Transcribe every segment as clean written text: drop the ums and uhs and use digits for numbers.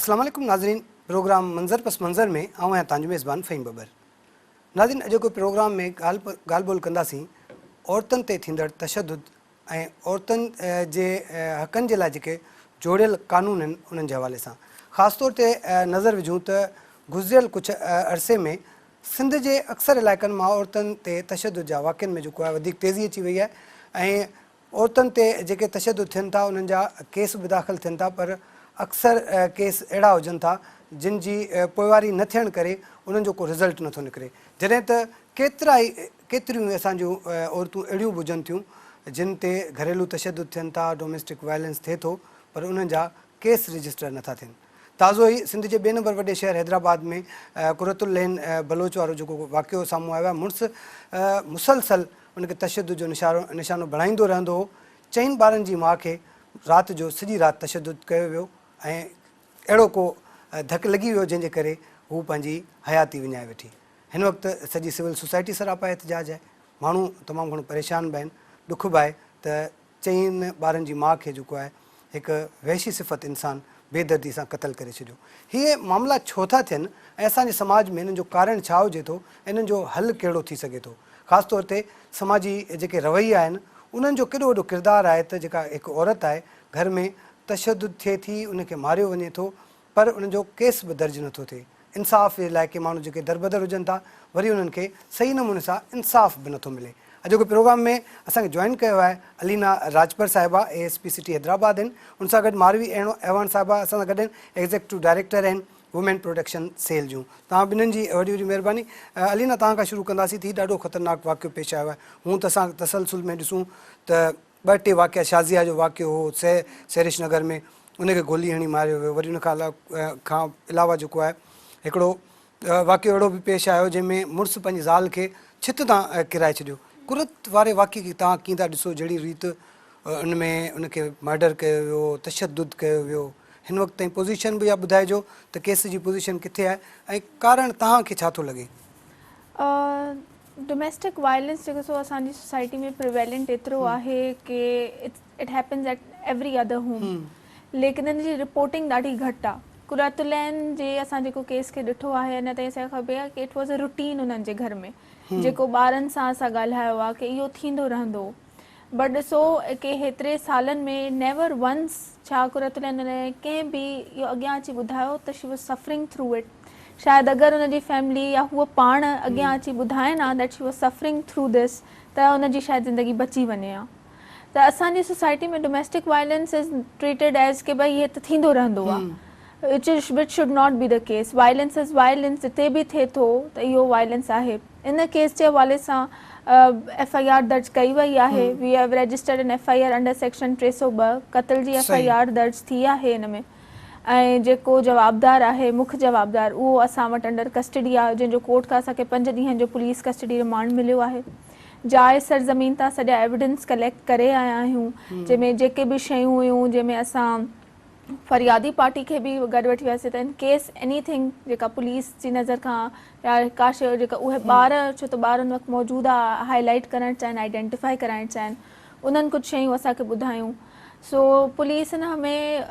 अस्सलाम वालेकुम नाज़रीन, प्रोग्राम मंज़र पस मंज़र में आऊं आहियां तव्हांजो मेज़बान फ़हीम बबर। नाज़रीन, अॼोको प्रोग्राम में ॻाल्हि ॿोल कंदासीं औरतुनि ते थींदड़ तशद्दुद ऐं औरतुनि जे हक़नि जे लाइ जेके जोड़ियल क़ानून आहिनि उन्हनि जे हवाले सां। ख़ासि तौर ते नज़र विझूं त गुज़िरियल कुझु अरसे में सिंध जे अक्सर इलाइक़नि मां औरतुनि ते तशद्दुद जा वाक़िअनि में जेको आहे वधीक तेज़ी अची वई आहे ऐं औरतुनि ते जेके तशद्दुद थियनि था उन्हनि जा केस बि दाख़िल थियनि था, पर अक्सर केस अहिड़ा हुजनि था जिन जी पोइवारी न थियण करे उन्हनि जो को रिज़ल्ट नथो निकिरे, जॾहिं त केतिरियूं असांजूं औरतूं अहिड़ियूं बि हुजनि थियूं जिन ते घरेलू तशद्दुद थियनि था, डोमेस्टिक वायलेंस थिए थो, पर उन्हनि जा केस रजिस्टर नथा थियनि। ताज़ो ई सिंध जे ॿिए नंबर वॾे शहर हैदराबाद में कुरतुल लेन बलोच वारो जेको वाक़ियो साम्हूं आयो आहे, मुड़ुसु मुसलसल उनखे तशद्दुद जो निशानो बणाईंदो रहंदो हो। 4 ॿारनि जी माउ खे राति जो सॼी राति तशद्दुद कयो वियो ऐं अहिड़ो को धकु लॻी वियो जंहिंजे करे हू पंहिंजी हयाती विञाए वेठी। हिन वक़्तु सॼी सिविल सोसाइटी सरापा एहतिजाज आहे, माण्हू तमामु घणो परेशान बि आहिनि। ॾुख बि आहे त 4 ॿारनि जी माउ खे जेको आहे हिकु वहशी सिफ़त इंसान बेदर्दी सां क़तलु करे छॾियो। हीअ मामला छो था थियनि ऐं असांजे समाज में हिननि जो कारण छा हुजे थो, इन्हनि जो हल कहिड़ो थी सघे थो। ख़ासि तौर ते समाजी जेके रवैया आहिनि उन्हनि जो केॾो वॾो किरदारु आहे त जेका हिकु औरत आहे घर में तशद्दुद थिए थी, उनखे मारियो वञे थो, पर उनजो केस बि दर्ज नथो थिए। इंसाफ़ जे लाइ के माण्हू जेके दरबदर हुजनि था, वरी उन्हनि खे सही नमूने सां इंसाफ़ बि नथो मिले। अॼोके प्रोग्राम में असांखे जॉइन कयो आहे अलीना राजपर साहिबा, ASP सिटी हैदराबाद आहिनि। उन सां गॾु मारवी अहवान साहिबा असां सां गॾु आहिनि, एग्ज़ेक्टिव डायरेक्टर आहिनि वुमेन प्रोटेक्शन सेल जूं। तव्हां ॿिन्हिनि जी वॾी वॾी महिरबानी। अलीना, तव्हां खां शुरू कंदासीं। थी ॾाढो ख़तरनाक वाक़ियो पेश आयो आहे। हूअं त असां तसलसुल में ॾिसूं त 2-3 वाक़िया, शाज़िया जो वाक़ियो हो सैरिश नगर में, उनखे गोली हणी मारियो वियो। वरी उन खां अलावा जेको आहे हिकिड़ो वाक़ियो अहिड़ो बि पेश आयो जंहिंमें मुड़ुसु पंहिंजी ज़ाल खे छित तां किराए छॾियो। कुरत वारे वाक़िए खे तव्हां कीअं था ॾिसो, जहिड़ी रीति उनमें उनखे मर्डर कयो वियो, तशद्दुद कयो वियो? हिन वक़्तु ताईं पोज़ीशन बि इहा ॿुधाइजो त केस जी पोज़ीशन किथे आहे ऐं कारण तव्हांखे छा थो लॻे? डोमेस्टिक वायलेंस जेको सो असांजी सोसाइटी में प्रिवेलेंट एतिरो आहे कि it happens at every other home, लेकिन इन जी रिपोर्टिंग ॾाढी घटि आहे। कुरतुलैन जे असां जेको केस खे ॾिठो आहे, अञा ताईं असांखे ख़बर आहे कि इट वॉज़ अ रूटीन उन्हनि जे घर में, जेको ॿारनि सां असां ॻाल्हायो आहे कि इहो थींदो रहंदो। बट ॾिसो कि हेतिरे सालनि में नेवर वंस छा कुरतुलैन कंहिं बि इहो अॻियां अची ॿुधायो त she was suffering through it. शायदि अगरि उनजी फैमिली या हूअ पाण अॻियां अची ॿुधाइनि हा that she was suffering through this, त उनजी शायदि ज़िंदगी बची वञे हा। त असांजी सोसाइटी में domestic violence is treated as कि भई इहे त थींदो रहंदो आहे, which should not be the case. Violence is violence, जिते बि थिए थो त इहो वायलेंस आहे। इन केस जे हवाले सां FIR दर्ज कई वई आहे। We have registered an FIR under section 302, क़त्ल जी FIR दर्ज थी आहे हिन में। ऐं जेको जवाबदार आहे, मुख्य जवाबदार, उहो असां वटि अंडर कस्टडी आहे, जंहिंजो कोर्ट खां असांखे 5 ॾींहंनि जो पुलिस कस्टडी रिमांड मिलियो आहे। जाइ सरज़मीन तां सॼा एविडेंस कलेक्ट करे आया आहियूं, जंहिंमें जेके बि शयूं हुयूं, जंहिंमें असां फरियादी पार्टी खे बि गॾु वठी वियासीं त इन केस एनीथिंग जेका पुलिस जी नज़र खां या का शइ जेका उहे ॿार, छो त ॿार उन वक़्तु मौजूदु आहे, हाईलाइट करणु चाहिनि, आइडेंटिफाई कराइणु चाहिनि, उन्हनि कुझु शयूं असांखे ॿुधायूं। सो पुलिस हिन में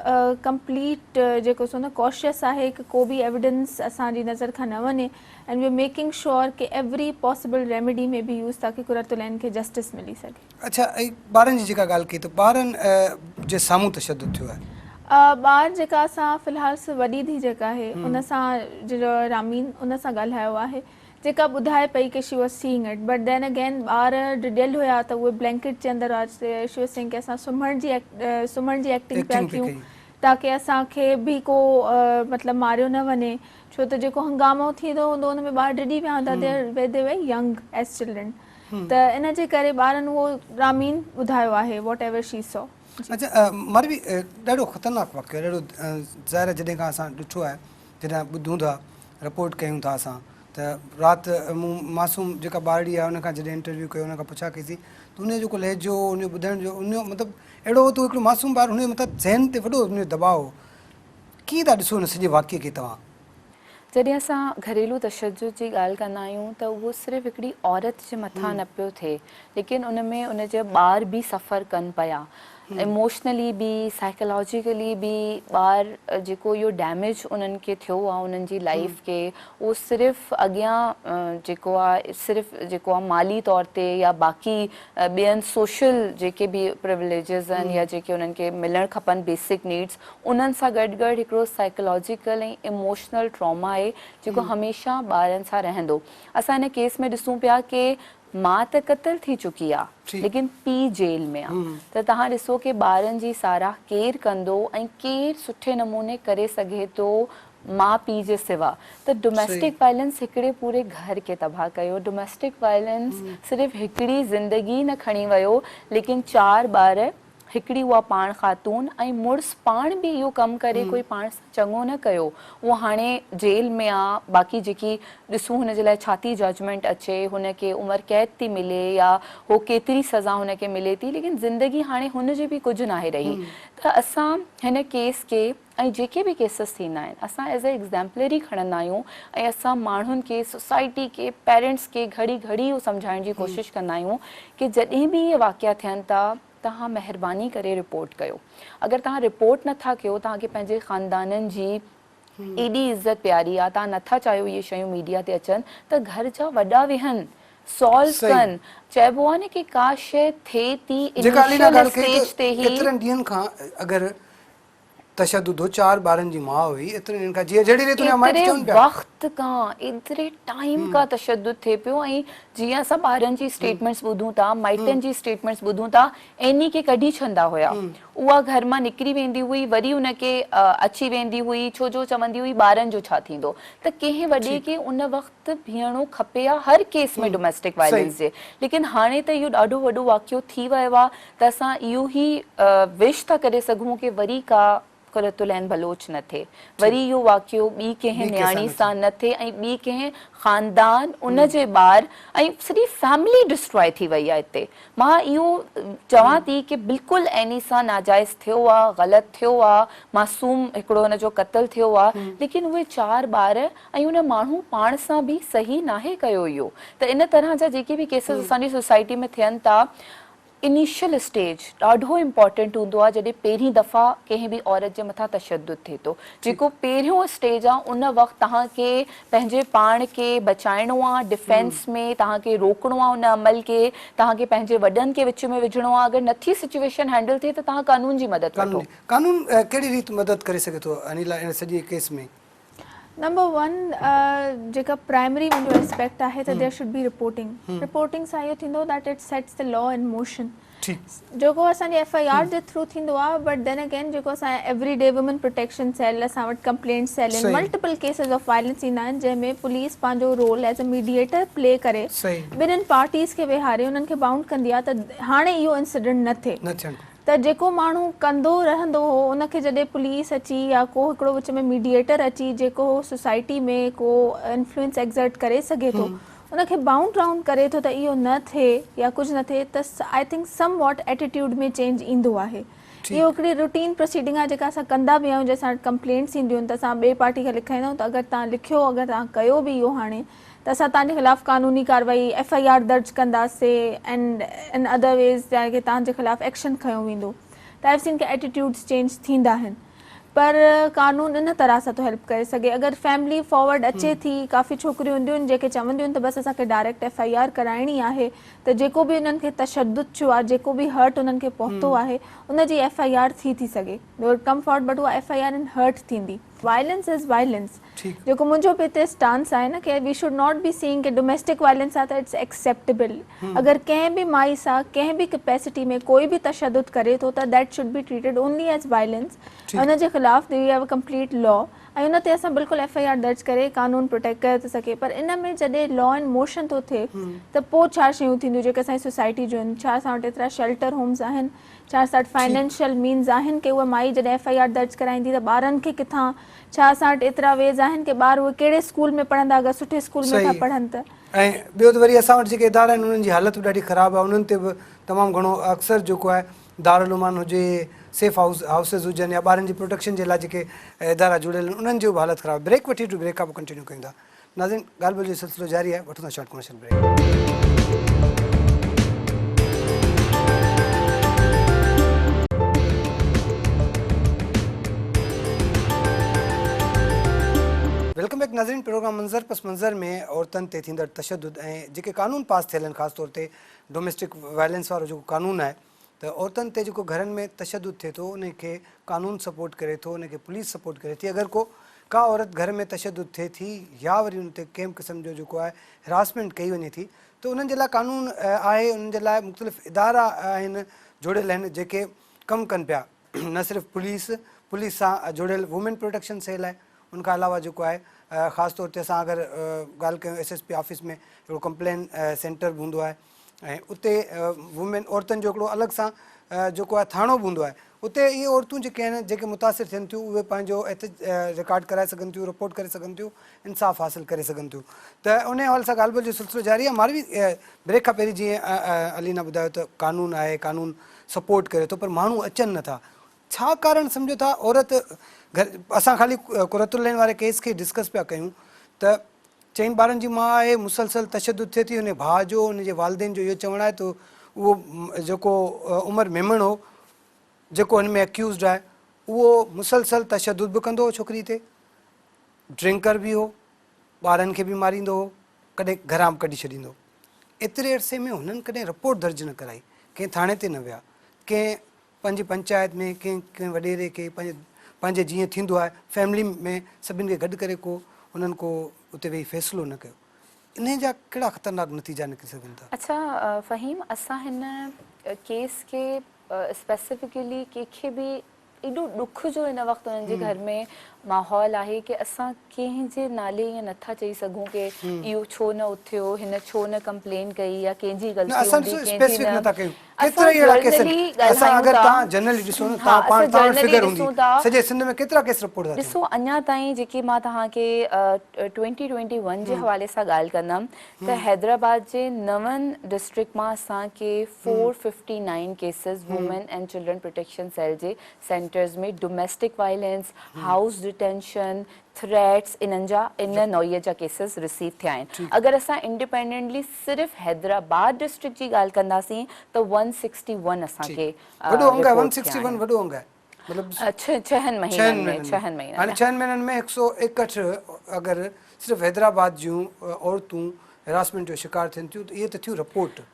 कंप्लीट जेको सो न कॉशियस आहे कि को बि एविडेंस असांजी नज़र खां न वञे, and we are making sure कि एवरी पॉसिबल रेमेडी में बि यूज़ ताकि कुरतुलैन खे जस्टिस मिली सघे। अच्छा, ऐं ॿारनि जी जेका ॻाल्हि कई त ॿारनि जे साम्हूं तशद्दुद थियो आहे? ॿार जेका असां फ़िलहालु वॾी धीउ जेका आहे उन सां जो रामीन, उन सां ॻाल्हायो आहे, जेका ॿुधाए पई कि she was seeing it. But then again ॿार डिॼियल हुया त उहे ब्लैंकेट जे अंदरि शी वॉज सेइंग कि असां सुम्हण जी एक्टिंग पिया कयूं ताकि असांखे बि को मतिलबु मारियो न वञे, छो त जेको हंगामो थींदो हूंदो हुन में ॿार डिॼी विया हूंदा, दे वे यंग एज चिल्ड्रन। त इन जे करे ॿारनि उहो रामीन ॿुधायो आहे वॉट एवर शी सॉ। अच्छा, मारवी ॾाढो ख़तरनाक वाक़ियो, ॾाढो ज़ाहिर जॾहिं खां असां ॾिठो आहे, जॾहिं ॿुधूं था, रिपोर्ट कयूं था असां, त राति मूं मासूम जेका ॿारड़ी आहे उन खां जॾहिं इंटरव्यू कयो, उन खां पुछा कईसीं त उन जेको लहजो, उन ॿुधण जो, उन मतिलबु अहिड़ो हो त हिकिड़ो मासूम ॿारु, हुन मतिलबु ज़हन ते वॾो उन जो दबाव हो। कीअं था ॾिसो हुन सॼे वाक़िए खे तव्हां? जॾहिं असां घरेलू तशद्दुद जी ॻाल्हि कंदा आहियूं त उहो सिर्फ़ु हिकिड़ी औरत जे मथां न पियो थिए, लेकिन उन में उन जा ॿार बि सफ़र कनि पिया। इमोशनली बि साइकोलॉजिकली बि ॿार जेको इहो डैमेज उन्हनि खे थियो आहे उन्हनि जी लाइफ खे, उहो सिर्फ़ु अॻियां जेको आहे सिर्फ़ु जेको आहे माली तौर ते या बाक़ी ॿियनि सोशल जेके बि प्रिविलेजिस आहिनि या जेके उन्हनि खे मिलणु खपनि बेसिक नीड्स, उन्हनि सां गॾु गॾु हिकिड़ो साइकोलॉजिकल ऐं इमोशनल ट्रॉमा आहे जेको हमेशह ॿारनि सां रहंदो। असां हिन केस में ॾिसूं पिया कि मां त क़तल थी चुकी आहे लेकिन पीउ जेल में आहे, त तव्हां ॾिसो कि ॿारनि जी साराह केरु कंदो ऐं केरु सुठे नमूने करे सघे थो माउ पीउ जे सिवा। त डोमेस्टिक वायलेंस हिकिड़े पूरे घर खे तबाह कयो। डोमेस्टिक वायलेंस सिर्फ़ु हिकिड़ी ज़िंदगी न खणी वियो लेकिन 4 ॿार, हिकिड़ी उहा पाण ख़ातून ऐं मुड़ुसु पाण बि इहो कमु करे कोई पाण सां चङो न कयो, उहो हाणे जेल में आहे। बाक़ी जेकी ॾिसूं हुन जे लाइ छा थी जजमेंट अचे, हुनखे उमिरि कैद थी मिले या हो केतिरी सज़ा हुनखे मिले थी, लेकिन ज़िंदगी हाणे हुनजी बि कुझु न आहे रही। त असां हिन केस खे ऐं जेके बि केसिस थींदा आहिनि असां एज़ ए एग्ज़ैम्पलरी खणंदा आहियूं ऐं असां माण्हुनि खे, सोसाइटी खे, पेरेंट्स खे घड़ी घड़ी इहो सम्झाइण जी कोशिशि कंदा आहियूं कि जॾहिं बि इहे वाक़िया थियनि था तव्हां महिरबानी करे रिपोर्ट कयो। अगरि तव्हां रिपोर्ट नथा कयो, तव्हांखे पंहिंजे ख़ानदाननि जी एॾी इज़त प्यारी आहे, तव्हां नथा चाहियो इहे शयूं मीडिया ते अचनि, त घर जा वॾा वेहनि सॉल्व कनि। चइबो आहे न कि का शइ थिए थी इनिशियल स्टेज ते ई। एतिरनि ॾींहंनि खां अगरि तशद्दुद 4 ॿारनि जी माउ हुई, एतिरे ॾींहंनि खां जीअं जहिड़ी रीति हुनजा माइट चवनि पिया वक़्त खां एतिरे टाइम खां तशद्दुद थिए पियो। ऐं जीअं असां ॿारनि जी स्टेटमेंट्स ॿुधूं था, माइटनि जी स्टेटमेंट्स ॿुधूं था, एनी खे कढी छॾंदा हुया। उहा घर मां निकिरी वेंदी हुई, वरी उनखे अची वेंदी हुई, छो जो चवंदी हुई ॿारनि जो छा थींदो। त कंहिं वॾे खे उन वक़्तु बीहणो खपे आहे हर केस में डोमेस्टिक वायलेंस जे। लेकिन हाणे त इहो ॾाढो वॾो वाक़ियो थी वियो आहे त असां इहो ई विश था करे सघूं कि वरी का कुरतुलैन बलोच न थिए, वरी इहो वाक़ियो ॿी कंहिं न्याणी सां न थिए ऐं ॿी कंहिं ख़ानदान, उन जे ॿार ऐं सॼी फैमिली डिस्ट्रॉय थी वई आहे हिते। मां इहो चवां थी कि बिल्कुलु एनी सां नाजाइज़ थियो आहे, ग़लति थियो आहे, मासूम हिकिड़ो हुनजो क़त्ल थियो आहे, लेकिन उहे 4 ॿार ऐं उन माण्हू पाण सां बि सही नाहे कयो इहो। त इन तरह जा जेके बि केसिस असांजी सोसाइटी में थियनि था, इनिशियल स्टेज ॾाढो इम्पॉर्टेंट हूंदो आहे जॾहिं पहिरीं दफ़ा कंहिं बि औरत जे मथां तशद्दुद थिए थो। जेको पहिरियों स्टेज आहे उन वक़्तु तव्हांखे पंहिंजे पाण खे बचाइणो आहे, डिफेंस में तव्हांखे रोकणो आहे उन अमल खे, तव्हांखे पंहिंजे वॾनि खे विच में विझणो आहे। अगरि नथी सिचुएशन हैंडल थिए त तव्हां कानून जी मदद वठो। कानून कहिड़ी रीति मदद करे सघे थो अनिला इन सॼे केस में? नंबर 1 जेका प्राइमरी मुंहिंजो एस्पेक्ट आहे त there should be reporting. Reporting सां इहो थींदो that it sets the law in motion. जेको असांजे FIR जे थ्रू थींदो आहे, बट देन अगेन जेको असां एवरीडे वुमन प्रोटेक्शन सेल, असां वटि कंप्लेंट सेल आहिनि, मल्टीपल केसिस ऑफ वायलेंस ईंदा आहिनि जंहिंमें पुलिस पंहिंजो role as a mediator play करे ॿिन्हिनि पार्टीज़ खे वेहारे उन्हनि खे बाउंड कंदी आहे त हाणे इहो इंसिडेंट न थिए। त जेको माण्हू कंदो रहंदो हो उनखे जॾहिं पुलिस अची या को हिकिड़ो विच में मीडिएटर अची जेको सोसाइटी में को इन्फ्लुएंस एक्सर्ट करे सघे थो, उनखे बाउंड राउंड करे थो त इहो न थिए या कुझु न थिए, त I think some what attitude में चेंज ईंदो आहे। इहो हिकिड़ी रूटीन प्रोसीडिंग आहे जेका असां कंदा बि आहियूं। जंहिंसां कंप्लेंट्स ईंदियूं आहिनि त असां ॿिए पार्टी खे लिखाईंदा आहियूं त अगरि तव्हां लिखियो, अगरि तव्हां कयो बि इहो हाणे, त असां तव्हांजे ख़िलाफ़ु कानूनी कार्रवाई FIR दर्ज कंदासीं एंड इन अदर वेज़ कि तव्हांजे ख़िलाफ़ु एक्शन खयो वेंदो। त आई हैव सीन कि एटीट्यूड्स चेंज थींदा आहिनि, पर कानून इन तरह सां थो हेल्प करे सघे। अगरि फैमिली फॉर्वर्ड अचे थी, काफ़ी छोकिरियूं हूंदियूं आहिनि जेके चवंदियूं आहिनि त बसि असांखे डायरेक्ट FIR कराइणी आहे, त जेको बि उन्हनि खे तशद्दुद थियो आहे, जेको बि हर्ट उन्हनि खे पहुतो आहे, उनजी FIR थी सघे। They would come forward, but उहा FIR इन हर्ट थींदी। Violence is violence. जेको मुंहिंजो बि हिते स्टांस आहे न कि we should not be seeing कि डोमेस्टिक वायलेंस आहे त इट्स एक्सेप्टेबल। अगरि कंहिं बि माई सां कंहिं बि कैपेसिटी में कोई बि तशद्दुद करे थो त that should be treated only as violence. उनजे ख़िलाफ़ु we have a complete law ऐं उन ते असां बिल्कुलु FIR दर्ज करे कानून प्रोटेक्ट करे थो सघे। पर इन में जॾहिं लॉ इन मोशन थो थिए त पोइ छा शयूं थींदियूं जेके असांजी सोसाइटी जूं आहिनि? छा असां वटि एतिरा शेल्टर होम्स आहिनि? छा असां वटि फाइनेंशियल मीन्स आहिनि कि उहा माई जॾहिं FIR दर्ज कराईंदी त ॿारनि खे किथां? छा असां वटि एतिरा वेज़ आहिनि कि ॿार उहे कहिड़े स्कूल में पढ़ंदा अगरि सुठे स्कूल में था पढ़नि त? ऐं ॿियो त वरी असां वटि जेके इदारा आहिनि उन्हनि जी हालत बि ॾाढी ख़राबु आहे। उन्हनि ते बि तमामु घणो अक्सर जेको आहे दारुल उलूमान हुजे, सेफ हाउसिस हुजनि या ॿारनि जी प्रोटेक्शन जे लाइ जेके इदारा जुड़ियल आहिनि उन्हनि जो बि हालत ख़राबु। ब्रेक वठी ब्रेक खां पोइ कंटिन्यू कयूं था। नाज़रीन, ॻाल्हि ॿोल जो सिलसिलो जारी आहे, वठूं था शॉर्ट कमर्शियल ब्रेक। नाज़रीन प्रोग्राम मंज़र पस मंज़र में औरतुनि ते थींदड़ तशद्दुद ऐं जेके क़ानून पास थियल आहिनि ख़ासि तौर ते डोमेस्टिक वायलेंस वारो जेको क़ानून आहे त औरतुनि ते जेको घरनि में तशद्दुद थिए थो उनखे क़ानून सपोर्ट करे थो, उनखे पुलिस सपोर्ट करे थी। अगरि का औरत घर में तशद्दुद थिए थी या वरी उन ते कंहिं क़िस्म जो जेको आहे हिरासमेंट कई वञे थी त उन्हनि जे लाइ क़ानून आहे, उन्हनि जे लाइ मुख़्तलिफ़ इदारा आहिनि जुड़ियल आहिनि जेके कमु कनि पिया। न सिर्फ़ु पुलिस सां जुड़ियल वुमेन प्रोटेक्शन सेल आहे, उनखां अलावा जेको आहे ख़ासि तौर ते असां अगरि ॻाल्हि कयूं SSP ऑफिस में हिकिड़ो कंप्लेन सेंटर बि हूंदो आहे ऐं उते वुमेन औरतुनि जो हिकिड़ो अलॻि सां जेको आहे थाणो बि हूंदो आहे। उते इहे औरतूं जेके आहिनि जेके मुतासिर थियनि थियूं उहे पंहिंजो रिकॉर्ड कराए सघनि थियूं, रिपोर्ट करे सघनि थियूं, इंसाफ़ हासिल करे सघनि थियूं। त उन हवाले सां ॻाल्हि ॿोल जो सिलसिलो जारी आहे। मां बि ब्रेक खां पहिरीं जीअं अलीना ॿुधायो त क़ानून आहे, क़ानून सपोर्ट करे थो, पर माण्हू अचनि नथा। छा कारण सम्झो था औरत घर असां ख़ाली कुरतुल वारे केस खे डिस्कस पिया कयूं त 4 ॿारनि जी माउ आहे, मुसलसल तशद्दुद थिए थी, हुन भाउ जो हुनजे वालदेन जो इहो चवणु आहे त उहो जेको उमर मेमण हो जेको हिन में एक्यूज़ड आहे उहो मुसलसल तशद्दुद बि कंदो हो छोकिरी ते, ड्रिंकर बि हो, ॿारनि खे बि मारींदो हो, कॾहिं घरां बि कढी छॾींदो। एतिरे अरसे में हुननि कॾहिं रिपोर्ट दर्ज न कराई, कंहिं थाणे ते न विया, कंहिं पंहिंजी पंचायत में कंहिं वॾेरे खे पंहिंजे जीअं थींदो आहे फैमिली में सभिनि खे गॾु करे उन्हनि को उते वेही फ़ैसिलो न कयो। इन जा कहिड़ा ख़तरनाक नतीजा निकिरी सघनि था? अच्छा फ़हीम, असां हिन केस के स्पेसिफिकली कंहिंखे बि एॾो ॾुख जो हिन वक़्तु हुननि जे घर में माहौल आहे कि असां कंहिंजे नाले ईअं नथा चई सघूं कि इहो छो न उथियो, हिन छो न कंप्लेन कई या कंहिंजी ग़लती हूंदी, कंहिंजी न। केतिरा अहिड़ा केस आहिनि? असां अगरि तव्हां जनरली ॾिसो न, तव्हां पाण फिगर हूंदी सॼे सिंध में केतिरा केस रिपोर्ट था थियनि? ॾिसो अञा ताईं जेकी मां तव्हांखे 2021 जे हवाले सां ॻाल्हि कंदमि त हैदराबाद जे 9 डिस्ट्रिक्ट मां असांखे 459 cases women and children protection cell जे सेंटर्स में domestic violence, house detention, threats in नौईअ जा केसिस रिसीव थिया आहिनि। अगरि असां इंडिपेंडेंटली सिर्फ़ु हैदराबाद डिस्ट्रिक्ट जी ॻाल्हि कंदासीं त 161 असांखे वॾो अंग आहे, 161 वॾो अंग आहे। मतलब 6 महीननि में हाणे 6 महीननि में 161 अगरि सिर्फ़ु हैदराबाद जूं औरतूं हिरासमेंट जो शिकार थियनि थियूं त इहे त थियूं रिपोर्ट।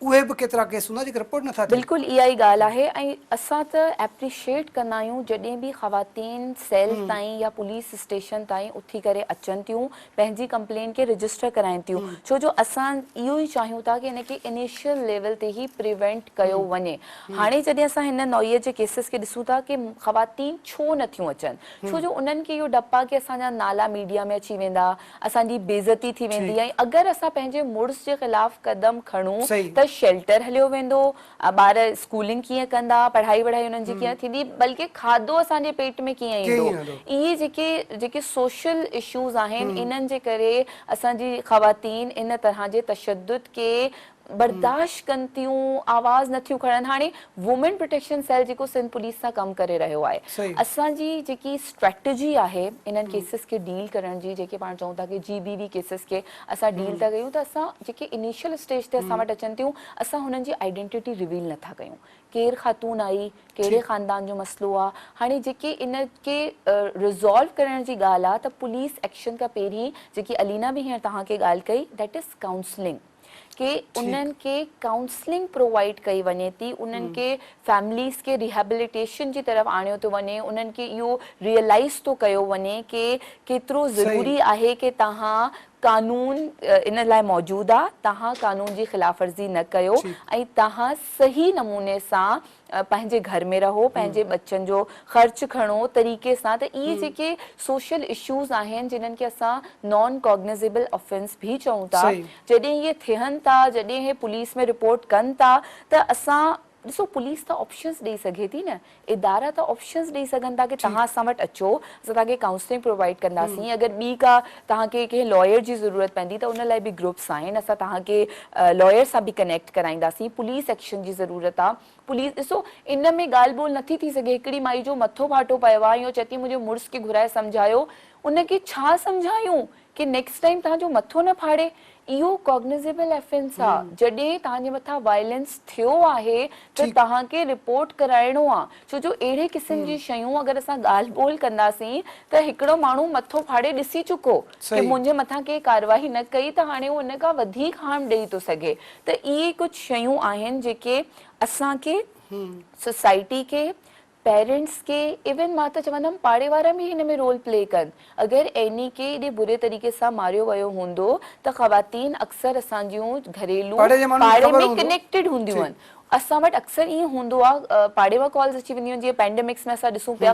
उहे बि केतिरा केस हूंदा जेके रिपोर्ट नथा थियनि। बिल्कुलु इहा ई ॻाल्हि आहे ऐं असां त एप्रिशिएट कंदा आहियूं जॾहिं बि ख़वातीन सेल ताईं या पुलिस स्टेशन ताईं उथी करे अचनि थियूं, पंहिंजी कंप्लेन खे रजिस्टर कराइनि थियूं, छो जो असां इहो ई चाहियूं था कि हिनखे इनिशियल लेवल ते ई प्रिवेंट कयो वञे। हाणे जॾहिं असां हिन नौईअ जे केसिस खे ॾिसूं था कि ख़वातीन छो नथियूं अचनि, छो जो उन्हनि खे इहो डपु आहे कि असांजा नाला मीडिया में अची वेंदा, असांजी बेइज़ती थी वेंदी ऐं अगरि असां पंहिंजे मुड़ुस जे ख़िलाफ़ क़दम खणूं त शेल्टर हलियो वेंदो, ॿार स्कूलिंग कीअं कंदा, पढ़ाई वढ़ाई हुननि जी कीअं थींदी, बल्कि खाधो असांजे पेट में कीअं ईंदो। इहे जेके सोशल इश्यूज़ आहिनि इन्हनि जे करे असांजी ख़वातीन इन तरह जे तशद्दुद के बर्दाश्त कनि थियूं, आवाज़ नथियूं खणनि। हाणे वुमेन प्रोटेक्शन सेल जेको सिंध पुलिस सां कमु करे रहियो आहे, असांजी जेकी स्ट्रेटजी आहे इन्हनि केसिस खे डील करण जी, जेके पाण चऊं था कि GBV केसिस खे असां डील था कयूं, त असां जेके इनिशियल स्टेज ते असां वटि अचनि थियूं असां हुननि जी आइडेंटिटी रिवील नथा कयूं, केरु ख़ातून आई, कहिड़े ख़ानदान जो मसइलो आहे। हाणे जेके इन खे रिज़ॉल्व करण जी ॻाल्हि आहे त पुलिस एक्शन खां पहिरीं जेकी अलीना बि हींअर तव्हांखे ॻाल्हि कई, दैट इज़ काउंसलिंग, कि उन्हनि खे काउंसलिंग प्रोवाइड कई वञे थी, उन्हनि खे फैमिलीज़ खे रिहेबिलिटेशन जी तरफ़ आणियो थो वञे, उन्हनि खे इहो रियलाइज़ थो कयो वञे कि केतिरो ज़रूरी आहे कि तव्हां कानून इन लाइ मौजूदु आहे, तव्हां कानून जी ख़िलाफ़ वर्ज़ी न कयो ऐं तव्हां सही नमूने सां पंहिंजे घर में रहो, पंहिंजे बच्चनि जो ख़र्च खणो तरीक़े सां। त इहे जेके सोशल इश्यूज़ आहिनि जिन्हनि खे असां नॉन कॉग्निजेबल ऑफेंस बि चऊं था, जॾहिं इहे थियनि था, जॾहिं इहे पुलिस में रिपोर्ट कनि था, त असां ॾिसो पुलिस त ऑप्शन्स ॾेई सघे थी न, इदारा त ऑप्शन्स ॾेई सघनि था कि तव्हां असां वटि अचो, असां तव्हांखे काउंसलिंग प्रोवाइड कंदासीं। अगरि ॿी का तव्हांखे कंहिं लॉयर जी ज़रूरत पवंदी त उन लाइ बि ग्रुप्स आहिनि, असां तव्हांखे लॉयर सां बि कनेक्ट कराईंदासीं। पुलिस एक्शन जी ज़रूरत आहे, पुलिस ॾिसो इन में ॻाल्हि ॿोल नथी थी सघे। हिकिड़ी माई जो मथो फाटो पियो आहे, इहो चए थी मुंहिंजे मुड़ुस खे घुराए सम्झायो, उनखे छा सम्झायूं कि नेक्स्ट टाइम तव्हांजो मथो न फाड़े। इहो कॉग्निजेबल ऑफेंस आहे। जॾहिं तव्हांजे मथां वायलेंस थियो आहे त तव्हांखे रिपोर्ट कराइणो आहे, छो जो अहिड़े क़िस्म जी शयूं अगरि असां ॻाल्हि ॿोल कंदासीं त हिकिड़ो माण्हू मथो फाड़े ॾिसी चुको कि मुंहिंजे मथां के कारवाही न कई त हाणे उहो उन खां वधीक हार्म ॾेई थो सघे। त इहे कुझु शयूं आहिनि जेके असांखे, सोसाइटी खे, पेरेंट्स के, इवन मां त चवंदमि पाड़े वारा बि हिन में रोल प्ले कनि। अगरि एनी खे एॾे बुरे तरीक़े सां मारियो वियो हूंदो त ख़वातीन अक्सर असांजूं घरेलू पाड़े में कनेक्टेड हूंदियूं आहिनि। असां वटि अक्सर ईअं हूंदो आहे, पाड़े मां कॉल्स अची वेंदियूं आहिनि, जीअं पेंडेमिक्स में असां ॾिसूं पिया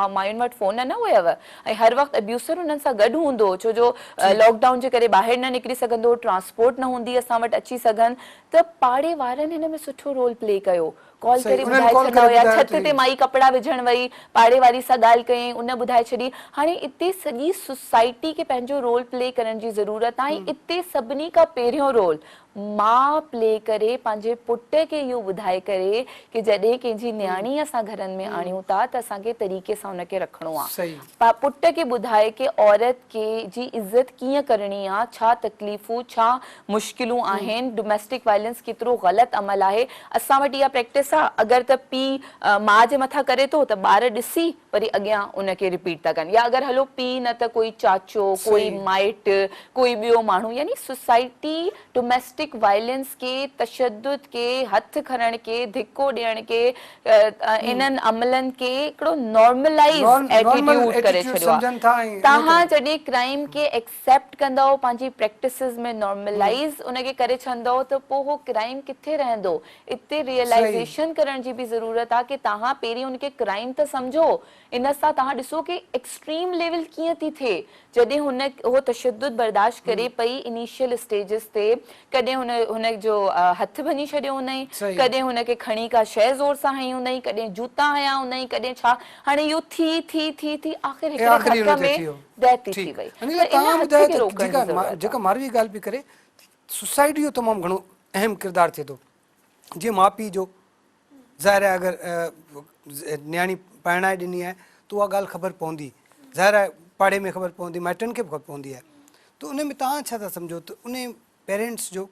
मायुनि वटि फ़ोन न हुयव ऐं हर वक़्तु अब्यूसर हुननि सां गॾु हूंदो हो, छो जो लॉकडाउन जे करे ॿाहिरि न निकिरी सघंदो, ट्रांसपोर्ट न हूंदी असां वटि अची सघनि, त पाड़े वारनि हिन में सुठो रोल प्ले कयो। कॉल करे ॿुधाए छॾियो या छत ते माई कपिड़ा विझण वई, पाड़े वारी सां ॻाल्हि कयईं, उन ॿुधाए छॾी। हाणे इते सॼी सोसाइटी खे पंहिंजो रोल प्ले करण जी ज़रूरत आहे। इते सभिनी खां पहिरियों रोल मां प्ले करे पंहिंजे पुट खे इहो ॿुधाए करे कि जॾहिं कंहिंजी न्याणी असां घरनि में आणियूं था त असांखे तरीक़े सां हुनखे रखिणो आहे। पुट खे ॿुधाए कि औरत खे जी इज़त कीअं करणी आहे, छा तकलीफ़ूं, छा मुश्किलूं आहिनि, डोमेस्टिक वायलेंस केतिरो ग़लति अमल आहे। असां वटि इहा प्रैक्टिस आहे, अगरि त पीउ माउ जे मथां करे थो त ॿार ॾिसी वरी अॻियां उनखे रिपीट था कनि, या अगरि हलो पीउ न त कोई चाचो, कोई माइट, कोई ॿियो माण्हू, यानी सोसाइटी डोमेस्टिक वायलेंस के, तशद्दुद के, हथ खणण के, धिको ॾियण के, इन्हनि अमलनि के हिकिड़ो नॉर्मलाइज़ एटीट्यूड करे छॾियो आहे। तव्हां जॾहिं क्राइम खे एक्सेप्ट कंदव, पंहिंजी प्रैक्टिसिस में नॉर्मलाइज़ उनखे करे छॾंदव त पोइ उहो क्राइम किथे रहंदो। इते रियलाइज़ेशन करण जी बि ज़रूरत आहे कि तव्हां पहिरीं उनखे क्राइम त सम्झो, इन सां तव्हां ॾिसो कि एक्सट्रीम लेवल कीअं थी थिए। जॾहिं उहो तशद्दुद बर्दाश्त करे पई इनिशियल स्टेजिस ते, कॾहिं हुन जो हथ भञी छॾियो हुनई, कॾहिं हुनखे खणी का शइ ज़ोर सां हई हुनई, कॾहिं जूता हया हुनई, कॾहिं छा, हाणे इहो थी थी थी थी आख़िर हिकिड़े धक में डेथ थी वई। जेका मारवी ॻाल्हि पई करे, सोसाइटी जो तमामु घणो अहम किरदारु थिए थो। जीअं माउ पीउ जो ज़ाहिर आहे, अगरि न्याणी पाइणाए ॾिनी आहे त उहा ॻाल्हि ख़बर पवंदी, ज़ाहिर आहे पाड़े में ख़बर पवंदी, माइटनि खे बि ख़बर पवंदी आहे। त उन में तव्हां छा था सम्झो त उन पेरेंट्स जो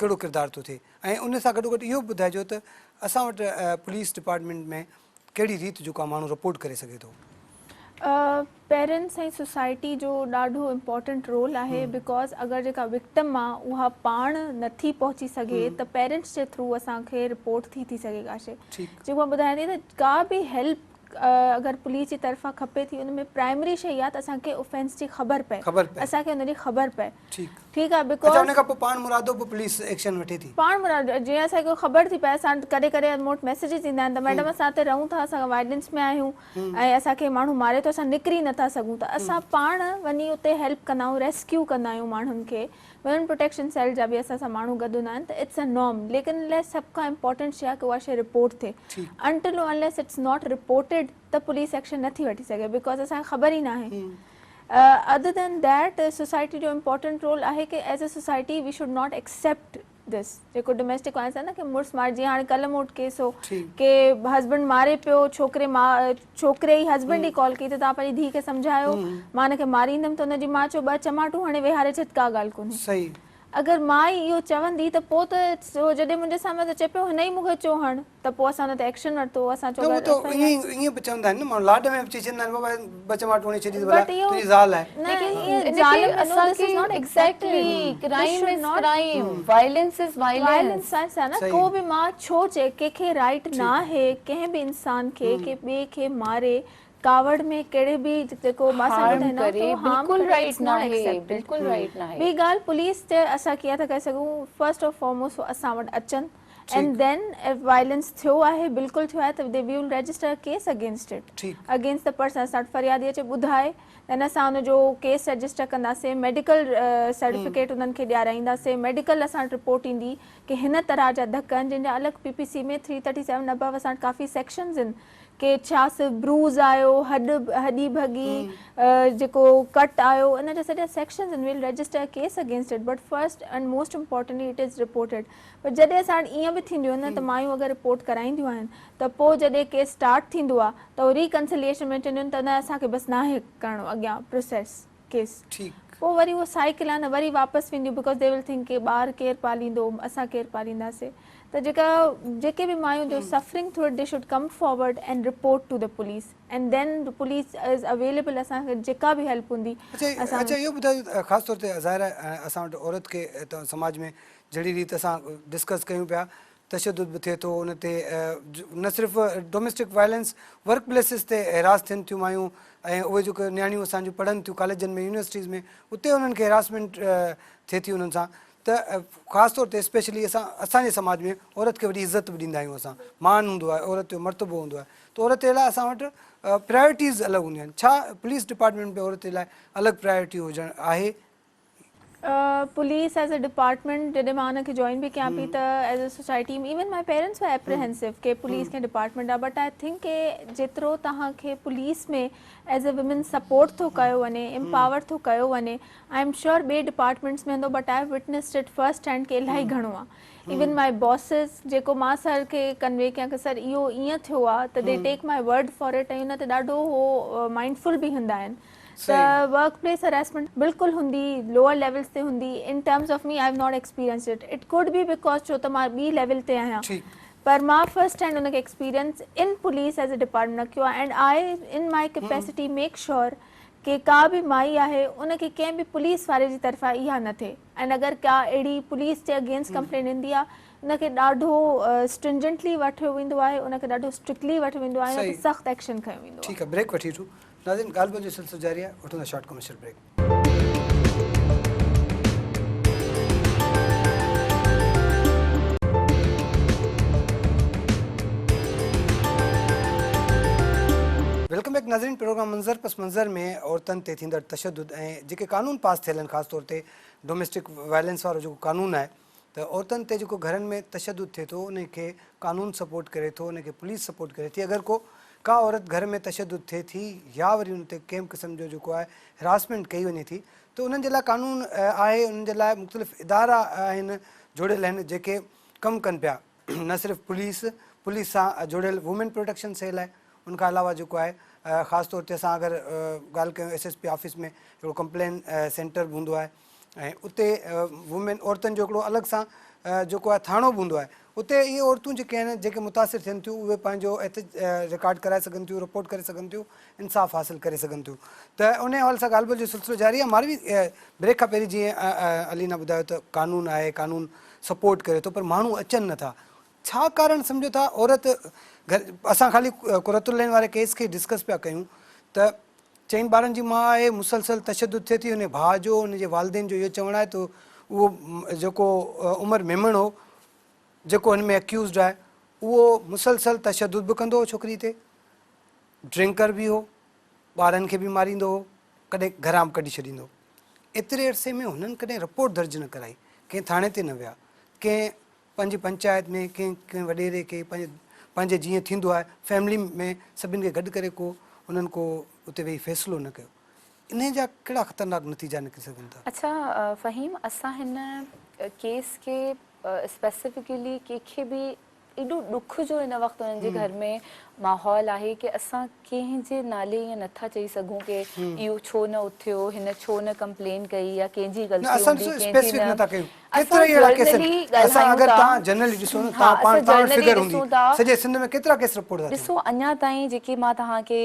कहिड़ो किरदारु थो थिए, ऐं उन सां गॾो गॾु इहो बि ॿुधाइजो त असां वटि पुलिस डिपार्टमेंट में कहिड़ी रीति जो का माण्हू रिपोर्ट करे सघे थो। पेरेंट्स ऐं सोसाइटी जो ॾाढो इम्पोर्टेंट रोल आहे, बिकॉज़ अगरि जेका विक्टिम आहे उहा पाण नथी पहुची सघे त पेरेंट्स जे थ्रू असांखे रिपोर्ट थी सघे का शइ। जेको मां ॿुधायां थी त का बि हेल्प अगरि पुलिस जी तरफ़ां खपे थी, उन में प्राइमरी शइ आहे त असांखे ऑफेंस जी ख़बर पए, असांखे उनजी ख़बर पए। ठीकु आहे, बिकॉज़ उन खां पोइ पाण मुरादो पोइ पुलिस एक्शन वठे थी। पाण मुरादो जीअं असांखे ख़बर थी पए, असां कॾहिं कॾहिं मूं वटि मैसेजिस ईंदा आहिनि त मैडम असां हिते रहूं था, असां वायलेंस में आहियूं ऐं असांखे माण्हू मारे थो, असां निकिरी नथा सघूं, त असां पाण वञी उते हेल्प कंदा आहियूं, रेस्क्यू कंदा आहियूं माण्हुनि खे। वुमेन प्रोटेक्शन सेल जा बि असां सां माण्हू गॾु हूंदा आहिनि, त इट्स अ नॉर्म। लेकिन लाइ सभ खां इम्पोर्टेंट शइ आहे कि उहा शइ रिपोर्ट थिए। Until unless it's not reported त पुलिस एक्शन नथी वठी सघे, बिकॉज़ असांखे ख़बर ई न आहे। अदर देन दैट सोसाइटी जो इम्पोर्टेंट रोल आहे कि as a society we should not accept this, जेको डोमेस्टिक वायलेंस आहे न, कि मुड़ुसु मार, जीअं हाणे कल्ह मूं वटि केस हो कि हस्बैंड मारे पियो, छोकिरे ई हस्बैंड ई कॉल कई त तव्हां पंहिंजी धीउ खे सम्झायो, मां हिनखे मारींदमि, त हुनजी माउ चयो 2 चमाटूं हणे वेहारे छॾि, का ॻाल्हि कोन्हे। अगरि मां ई इहो चवंदी त पोइ त जॾहिं मुंहिंजे साम्हूं त चए पियो हिन ई मूंखे चयो हण, त पोइ असां हुन ते एक्शन वरितो। असां चयो ईअं बि चवंदा आहिनि न माण्हू, लाड में बि चई छॾींदा आहिनि बाबा 2 चमाटूं हणी छॾी भला तुंहिंजी ज़ाल आहे। को बि मां छो चए, कंहिंखे राइट न आहे कंहिं बि इंसान खे कि ॿिए खे मारे, कावड़ में कहिड़े बि जेको ॿी ॻाल्हि पुलिस ते असां कीअं था करे सघूं, फर्स्ट ऑफ फॉरमोस्ट असां वटि अचनि, एंड देन वायलेंस थियो आहे, बिल्कुलु थियो आहे, त we will register case against it, against the person. असां वटि फरियादी अचे ॿुधाए त असां हुनजो केस रजिस्टर कंदासीं, मेडिकल सर्टिफिकेट उन्हनि खे ॾियाराईंदासीं, मेडिकल असां वटि रिपोर्ट ईंदी कि हिन तरह जा धक आहिनि, जंहिंजा अलॻि PPC में 337 अबव असां वटि काफ़ी सेक्शन्स आहिनि कि छा सिर्फ़ु ब्रूज़ आयो, हॾी भॻी, जेको कट आयो, इन जा सॼा सेक्शन्स आहिनि। Will register case against it, but first and most importantly it is reported. पर जॾहिं असां वटि ईअं बि थींदियूं आहिनि न, त मायूं अगरि रिपोर्ट कराईंदियूं आहिनि त पोइ जॾहिं केस स्टार्ट थींदो आहे त उहो रिकंसिलिएशन में चवंदियूं आहिनि त न असांखे बसि नाहे करिणो अॻियां प्रोसेस केस। पोइ वरी उहो साइकिल आहे न वरी वापसि वेंदियूं बिकॉज दे विल थिंक के ॿार केरु पालींदो असां केरु पालींदासीं त जेके बि मायूं जो suffering through it they should come forward and report to the police and then the police is available असांखे जेका बि हेल्प हूंदी अच्छा इहो ॿुधायो ख़ासि तौर ते ज़ाहिर आहे असां वटि औरत खे समाज में जहिड़ी रीति असां डिस्कस कयूं पिया तशदुद बि थिए थो उन ते न सिर्फ़ु डोमेस्टिक वायलेंस वर्क प्लेसिस ते हैरास थियनि थियूं मायूं ऐं उहे जेके नियाणियूं असांजूं पढ़नि थियूं कॉलेजनि में यूनिवर्सिटीज़ में उते उन्हनि खे हैरासमेंट थिए थी उन्हनि सां त ख़ासि तौर ते स्पेशली असांजे समाज में औरत खे वॾी इज़त बि ॾींदा आहियूं असां मान हूंदो आहे औरत जो मर्तबो हूंदो आहे त औरत जे लाइ असां वटि प्रायोरिटीज़ अलॻि हूंदियूं आहिनि छा पुलिस डिपार्टमेंट में औरत जे लाइ अलॻि प्रायोरिटी हुजणु आहे पुलिस एज अ डिपार्टमेंट जॾहिं मां हुनखे जॉइन बि कयां पई त एज अ सोसाइटी में even my parents were apprehensive के पुलिस खे डिपार्टमेंट आहे बट आई थिंक के जेतिरो तव्हांखे पुलिस में एज अ वुमेन सपोर्ट थो कयो वञे एम्पावर थो कयो वञे आई एम श्योर ॿिए डिपार्टमेंट्स में हूंदो but I have witnessed it first hand के इलाही घणो आहे इवन माई बॉसिस जेको मां सर खे कन्वे कयां की सर इहो ईअं थियो आहे त they take my word for it ऐं हुन ते ॾाढो उहो माइंडफुल बि हूंदा आहिनि त वर्क प्लेस हरासमेंट बिल्कुलु हूंदी लोअर लेवल्स ते हूंदी in terms of me I have not experience it could be because छो त मां ॿी लेवल ते आहियां पर मां फर्स्ट हैंड हुनखे experience in police as a department न कयो आहे एंड आई इन माई कैपेसिटी मेक श्योर कि का बि माई आहे उनखे कंहिं बि पुलिस वारे जी तरफ़ां इहा न थिए ऐं अगरि का अहिड़ी पुलिस जे अगेंस्ट कंप्लेन ईंदी आहे उनखे ॾाढो स्ट्रिंजेंटली वठियो वेंदो आहे उनखे ॾाढो स्ट्रिक्टली वठियो वेंदो आहे उनखे सख़्तु एक्शन खयो वेंदो आहे ठीकु आहे ब्रेक वठी वठूं नाज़रीन ॻाल्हि ॿोल जो सिलसिलो जारी आहे वठूं था short commercial break welcome back नाज़रीन प्रोग्राम मंज़र पस मंज़र में औरतुनि ते थींदड़ तशदुद ऐं जेके कानून पास थियल आहिनि ख़ासि तौर ते डोमेस्टिक वायलेंस वारो जेको कानून आहे त औरतुनि ते जेको घरनि में तशदुद थिए थो उनखे कानून सपोर्ट करे थो उनखे पुलिस सपोर्ट करे थी अगरि का औरत घर में तशदुद थिए थी या वरी उन ते कंहिं क़िस्म जो जेको आहे हिरासमेंट कई वञे थी त उन्हनि जे लाइ कानून आहे उन्हनि जे लाइ मुख़्तलिफ़ इदारा आहिनि जुड़ियल आहिनि जेके कमु कनि पिया न सिर्फ़ु पुलिस सां जुड़ियल वुमेन प्रोटेक्शन सेल आहे उनखां अलावा जेको आहे ख़ासि तौर ते असां अगरि ॻाल्हि कयूं SSP ऑफिस में हिकिड़ो कंप्लेन सेंटर बि हूंदो आहे ऐं उते वुमेन औरतुनि जो हिकिड़ो अलॻि सां जेको आहे थाणो बि हूंदो आहे उते इहे औरतूं जेके आहिनि जेके मुतासिर थियनि थियूं उहे पंहिंजो रिकॉर्ड कराए सघनि थियूं रिपोर्ट करे सघनि थियूं इंसाफ़ हासिलु करे सघनि थियूं त उन हवाले सां ॻाल्हि ॿोल जो सिलसिलो जारी आहे मां बि ब्रेक खां पहिरीं जीअं अलीना ॿुधायो त कानून आहे कानून सपोर्ट करे थो पर माण्हू अचनि नथा छा कारण सम्झो था औरत घर असां ख़ाली कुरतुल लैन वारे केस खे डिस्कस पिया कयूं त 4 ॿारनि जी माउ आहे मुसलसल तशदुद थिए थी उन भाउ जो उनजे वालदेन जो इहो चवणु आहे त उहो जेको उमर मेमण हो जेको हिन में एक्यूज़ड आहे उहो मुसलसल तशदुद बि कंदो हो छोकिरी ते ड्रिंकर बि हो ॿारनि खे बि मारींदो हो कॾहिं घरां बि कढी छॾींदो एतिरे अरसे में हुननि कॾहिं रिपोर्ट दर्ज न कराई कंहिं थाणे ते न विया कंहिं पंहिंजी पंचायत में कंहिं वॾेरे खे पंहिंजे जीअं थींदो आहे फैमिली में सभिनि खे गॾु करे को उन्हनि को उते वेही फ़ैसिलो न कयो इन जा कहिड़ा ख़तरनाक नतीजा निकिरी सघनि था अच्छा फ़हीम असां हिन केस के स्पेसिफिकली कंहिंखे बि एॾो ॾुख जो हिन वक़्तु हुननि जे घर में माहौल आहे कि असां कंहिंजे नाले ईअं नथा चई सघूं कि इहो छो न उथियो हिन छो न कंप्लेन कई या कंहिंजी ग़लती हूंदी ॾिसो अञा ताईं जेकी मां तव्हांखे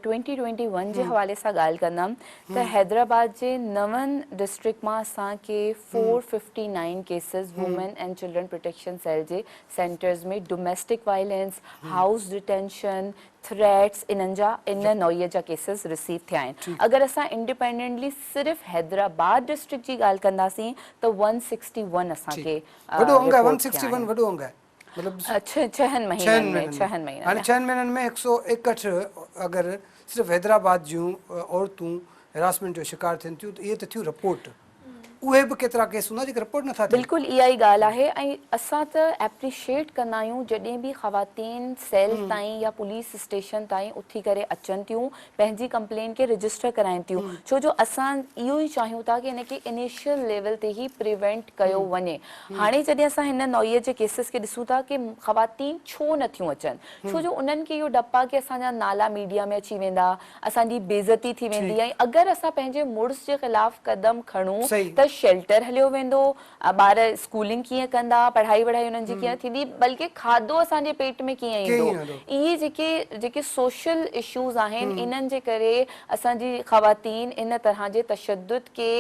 2021 जे हवाले सां ॻाल्हि कंदमि त हैदराबाद जे 9 डिस्ट्रिक्ट मां असांखे 459 cases women and children protection cell जे सेंटर्स में domestic violence house detention threats in नौईअ जा केसिस रिसीव थिया आहिनि अगरि असां इंडिपेंडेंटली सिर्फ़ु हैदराबाद डिस्ट्रिक्ट जी ॻाल्हि कंदासीं त 161 असांखे छहनि महीननि में 161 अगरि सिर्फ़ु हैदराबाद जूं औरतूं हिरासमेंट जो शिकार थियनि थियूं त इहे त थियूं रिपोर्ट उहे बि केतिरा केस हूंदा जेके रिपोर्ट नथा थियनि। बिल्कुलु इहा ई ॻाल्हि आहे ऐं असां त एप्रिशिएट कंदा आहियूं जॾहिं बि ख़वातीन सेल ताईं या पुलिस स्टेशन ताईं उथी करे अचनि थियूं, पंहिंजी कंप्लेन खे रजिस्टर कराइनि थियूं, छो जो असां इहो ई चाहियूं था कि हिनखे इनिशियल लेवल ते ई प्रिवेंट कयो वञे। हाणे जॾहिं असां हिन नौईअ जे केसिस खे ॾिसूं था कि ख़वातीन छो नथियूं अचनि, छो जो उन्हनि खे इहो डपु आहे कि असांजा नाला मीडिया में अची वेंदा, असांजी बेइज़ती थी वेंदी, ऐं अगरि असां पंहिंजे मुड़ुस जे ख़िलाफ़ कदम खणूं त शेल्टर हलियो वेंदो, ॿार स्कूलिंग कीअं कंदा, पढ़ाई वढ़ाई उन्हनि जी कीअं थींदी, बल्कि खाधो असांजे पेट में कीअं ईंदो। इहे जेके सोशल इश्यूज़ आहिनि, इन्हनि जे करे असांजी ख़वातीन इन तरह जे तशद्दुद के